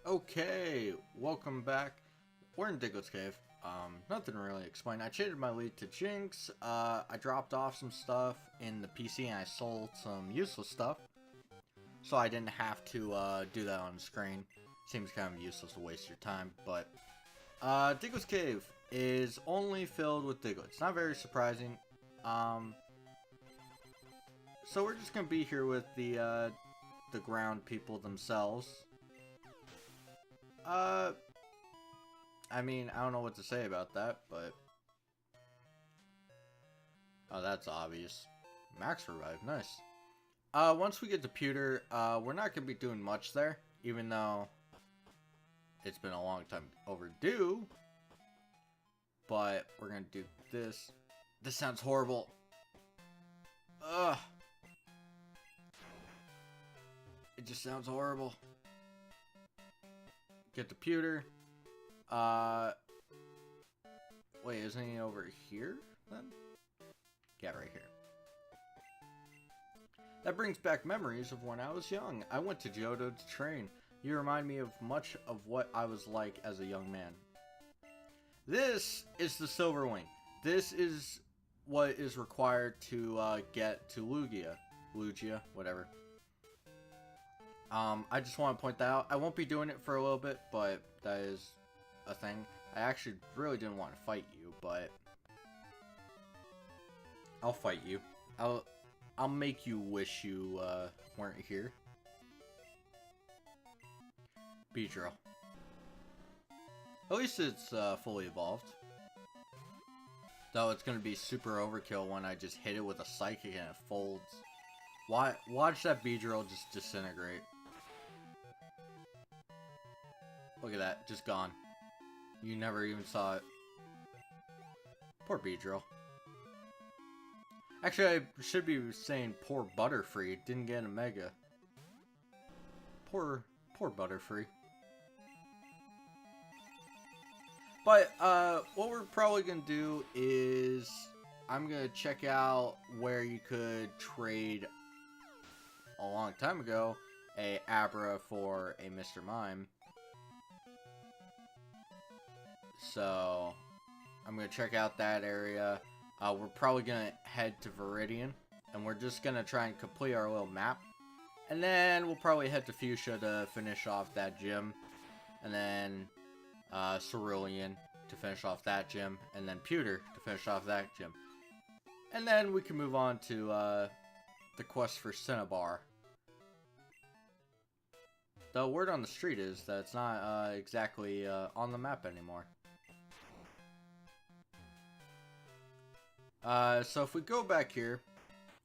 Okay, welcome back. We're in Digletts Cave. Nothing to really explain. I traded my lead to Jinx. I dropped off some stuff in the PC and I sold some useless stuff. So I didn't have to do that on the screen. Seems kind of useless to waste your time, but Digletts Cave is only filled with Digletts. Not very surprising. So we're just gonna be here with the ground people themselves. I mean, I don't know what to say about that, but... Oh, that's obvious. Max revive, nice. Once we get to Pewter, we're not gonna be doing much there, even though it's been a long time overdue. But we're gonna do this. This sounds horrible. Ugh. It just sounds horrible. Get to Pewter. Wait, isn't he over here then? Yeah, right here. That brings back memories of when I was young. I went to Johto to train. You remind me of much of what I was like as a young man. This is the Silver Wing. This is what is required to get to Lugia, whatever. I just want to point that out. I won't be doing it for a little bit, but that is a thing. I actually really didn't want to fight you, but I'll fight you. I'll make you wish you weren't here. Beedrill. At least it's fully evolved. Though it's gonna be super overkill when I just hit it with a psychic and it folds. Watch that Beedrill just disintegrate. Look at that, just gone. You never even saw it. Poor Beedrill. Actually, I should be saying poor Butterfree. Didn't get a Mega. Poor Butterfree. But, what we're probably gonna do is... I'm gonna check out where you could trade a long time ago a Abra for a Mr. Mime. So, I'm going to check out that area. We're probably going to head to Viridian. And we're just going to try and complete our little map. And then we'll probably head to Fuschia to finish off that gym. And then Cerulean to finish off that gym. And then Pewter to finish off that gym. And then we can move on to the quest for Cinnabar. The word on the street is that it's not exactly on the map anymore. So if we go back here,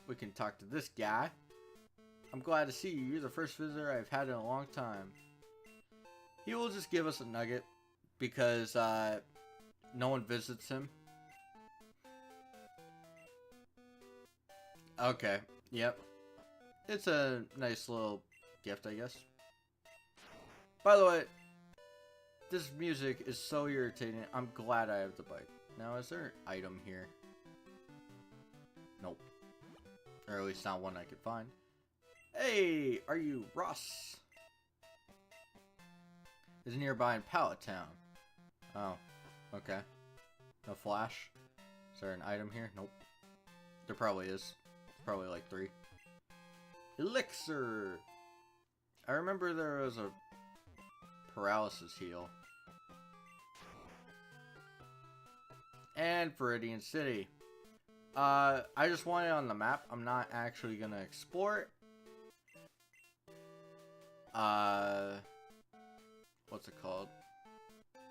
we can talk to this guy. I'm glad to see you. You're the first visitor I've had in a long time. He will just give us a nugget because no one visits him. Okay, yep. It's a nice little gift, I guess. By the way, this music is so irritating. I'm glad I have the bike. Now, is there an item here? Nope. Or at least not one I could find. Hey, are you Ross? Is nearby in Pallet Town. Oh, okay. No flash. Is there an item here? Nope. There probably is. Probably like 3. Elixir! I remember there was a paralysis heal. And Viridian City. I just want it on the map. I'm not actually gonna explore it. What's it called?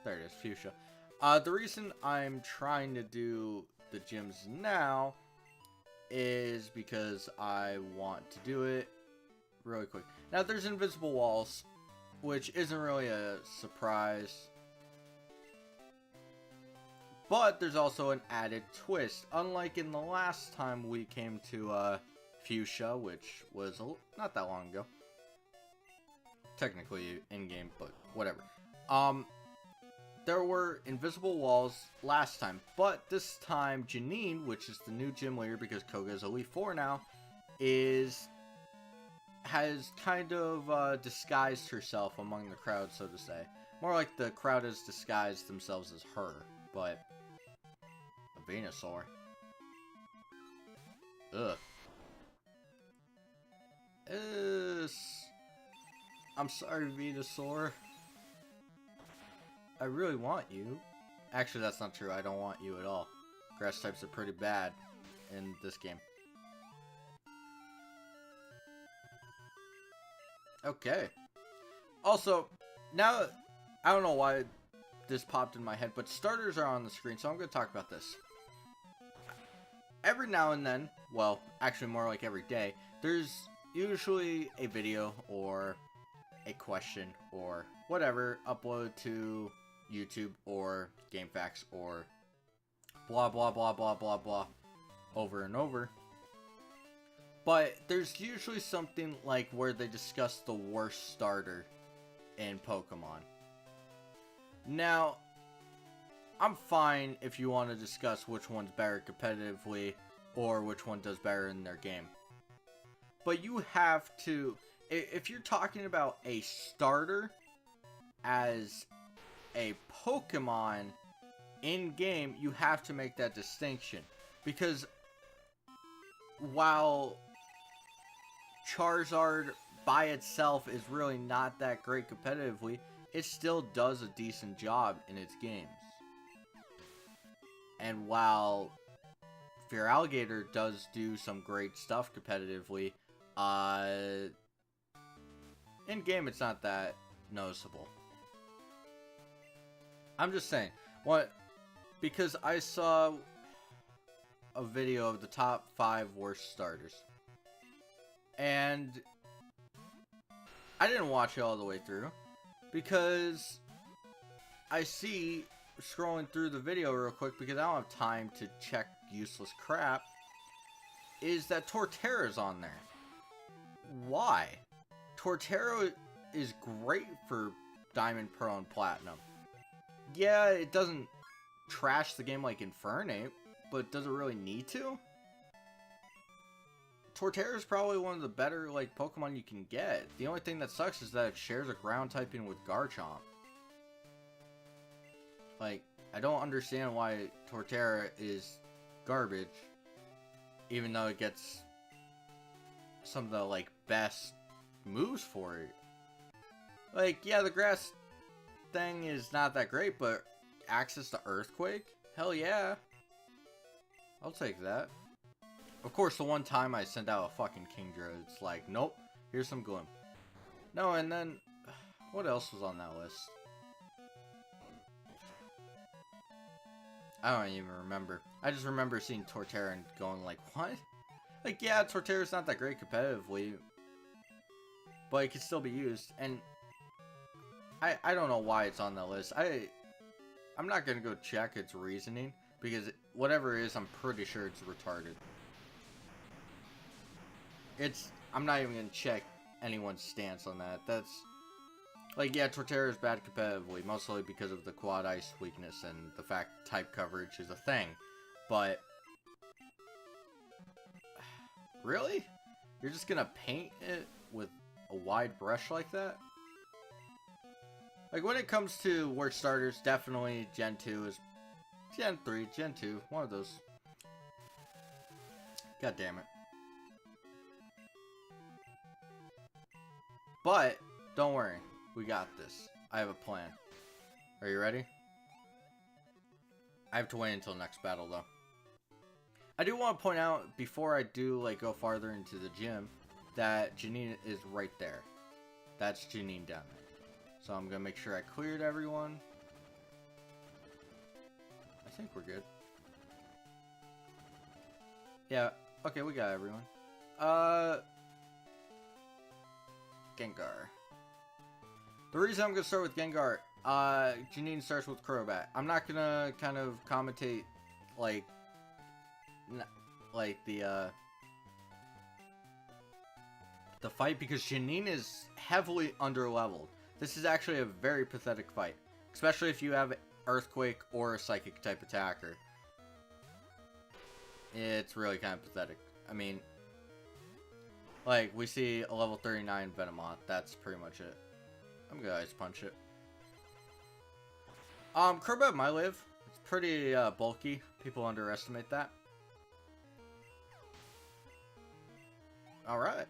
There it is, Fuschia. The reason I'm trying to do the gyms now is because I want to do it really quick. Now, there's invisible walls, which isn't really a surprise. But there's also an added twist. Unlike in the last time we came to Fuschia, which was not that long ago. Technically in-game, but whatever. There were invisible walls last time, but this time Janine, which is the new gym leader because Koga is Elite 4 now, is has kind of disguised herself among the crowd, so to say. More like the crowd has disguised themselves as her, but a Venusaur. Ugh. I'm sorry, Venusaur. I really want you. Actually, that's not true. I don't want you at all. Grass types are pretty bad in this game. Okay. Also, now, I don't know why this popped in my head, but starters are on the screen, so I'm going to talk about this. Every now and then, well, actually more like every day, there's usually a video or a question or whatever uploaded to YouTube or GameFAQs or blah blah blah blah blah blah over and over. But there's usually something like where they discuss the worst starter in Pokemon. Now, I'm fine if you want to discuss which one's better competitively or which one does better in their game. But you have to, if you're talking about a starter as a Pokemon in-game, you have to make that distinction. Because while Charizard by itself is really not that great competitively, it still does a decent job in its games. And while Alligator does do some great stuff competitively, in game it's not that noticeable. I'm just saying, because I saw a video of the top 5 worst starters, and I didn't watch it all the way through because I see, scrolling through the video real quick because I don't have time to check useless crap, is that Torterra's on there. Why? Torterra is great for Diamond, Pearl, and Platinum. Yeah, it doesn't trash the game like Infernape, but does it really need to? Torterra is probably one of the better Pokemon you can get. The only thing that sucks is that it shares a ground typing with Garchomp. I don't understand why Torterra is garbage, even though it gets some of the best moves for it. Yeah, the grass thing is not that great, but access to Earthquake? Hell yeah. I'll take that. Of course, the one time I sent out a fucking Kingdra, it's like, nope, here's some Gloom. No, and then, what else was on that list? I don't even remember. I just remember seeing Torterra and going what? Yeah, Torterra's not that great competitively, but it can still be used, and I don't know why it's on that list. I'm not gonna go check its reasoning, because whatever it is, I'm pretty sure it's retarded. I'm not even gonna check anyone's stance on that. That's, yeah, Torterra is bad competitively, mostly because of the Quad Ice weakness and the fact type coverage is a thing, but really? You're just gonna paint it with a wide brush like that? When it comes to worst starters, definitely Gen 2 is... Gen 3, Gen 2, one of those. God damn it. But, don't worry. We got this. I have a plan. Are you ready? I have to wait until next battle, though. I do want to point out, before I do, go farther into the gym, that Janine is right there. That's Janine down there. So I'm going to make sure I cleared everyone. I think we're good. Yeah, okay, we got everyone. Gengar. The reason I'm going to start with Gengar, Janine starts with Crobat. I'm not going to kind of commentate, the fight, because Janine is heavily underleveled. This is actually a very pathetic fight, especially if you have Earthquake or a Psychic type attacker. It's really kind of pathetic. I mean, Like, we see a level 39 Venomoth. That's pretty much it. I'm gonna Ice Punch it. Crobat might live. It's pretty bulky. People underestimate that. Alright.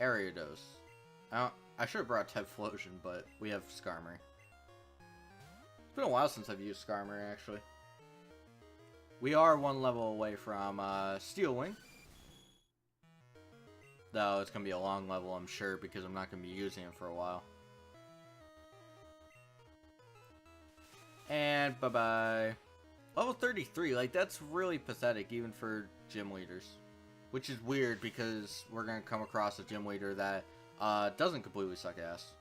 Ariados. I should have brought Typhlosion, but we have Skarmory. It's been a while since I've used Skarmory, actually. We are one level away from Steel Wing. Though it's going to be a long level, I'm sure, because I'm not going to be using it for a while. And bye-bye. Level 33, like, that's really pathetic, even for gym leaders. Which is weird, because we're going to come across a gym leader that doesn't completely suck ass.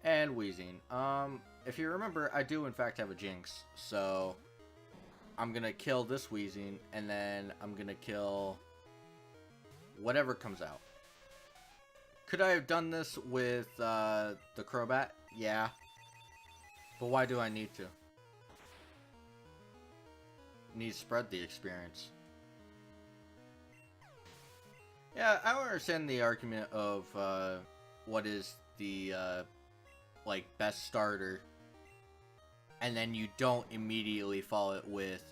And Wheezing. If you remember, I do in fact have a Jinx, so I'm going to kill this Wheezing, and then I'm going to kill whatever comes out. Could I have done this with the Crobat? Yeah. But why do I need to? Need to spread the experience. Yeah, I don't understand the argument of what is the like best starter, and then you don't immediately follow it with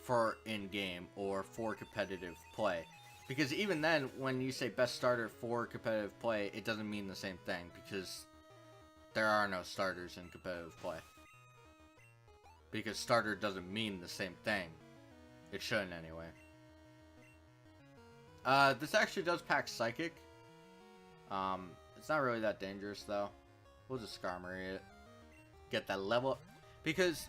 for in-game or for competitive play. Because even then, when you say best starter for competitive play, it doesn't mean the same thing, because there are no starters in competitive play. Because starter doesn't mean the same thing. It shouldn't anyway. This actually does pack Psychic. It's not really that dangerous though. We'll just Skarmory it. Get that level. Because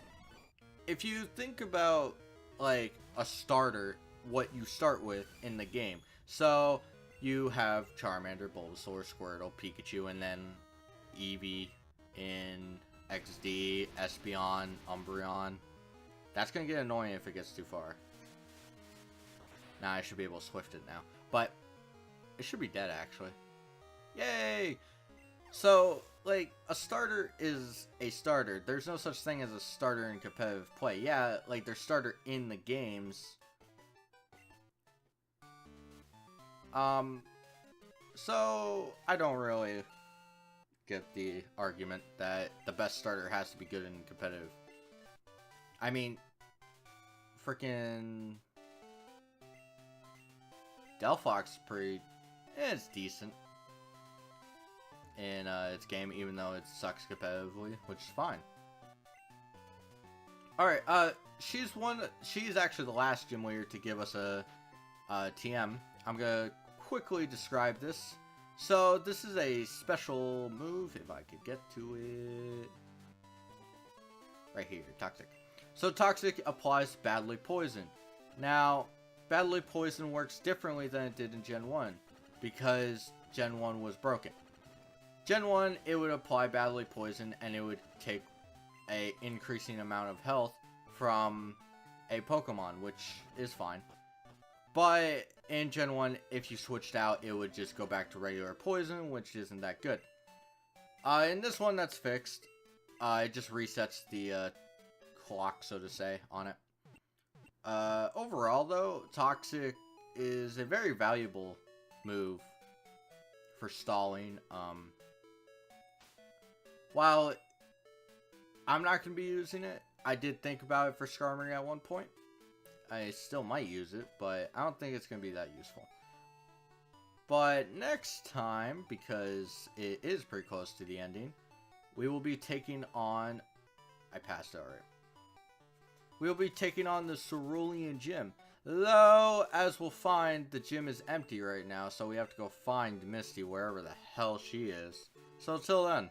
if you think about like a starter, what you start with in the game. So you have Charmander, Bulbasaur, Squirtle, Pikachu, and then Eevee in XD, Espeon, Umbreon. That's gonna get annoying if it gets too far. Now I should be able to Swift it now. But it should be dead actually. Yay! So, like, a starter is a starter. There's no such thing as a starter in competitive play. Yeah, like, there's starter in the games. So I don't really get the argument that the best starter has to be good in competitive. I mean, freaking Delphox is pretty, it's decent in its game, even though it sucks competitively, which is fine. Alright, she's actually the last gym leader to give us a TM. I'm gonna quickly describe this. So, this is a special move, if I could get to it. Right here, Toxic. So, Toxic applies Badly Poison. Now, Badly Poison works differently than it did in Gen 1, because Gen 1 was broken. Gen 1, it would apply Badly Poison, and it would take a increasing amount of health from a Pokemon, which is fine. But in Gen 1, if you switched out, it would just go back to regular poison, which isn't that good. In this one, that's fixed. It just resets the clock, so to say, on it. Overall, though, Toxic is a very valuable move for stalling. While I'm not going to be using it, I did think about it for Skarmory at one point. I still might use it, but I don't think it's going to be that useful. But next time, because it is pretty close to the ending, we will be taking on... I passed it already. We will be taking on the Cerulean Gym. Though, as we'll find, the gym is empty right now, so we have to go find Misty wherever the hell she is. So, till then.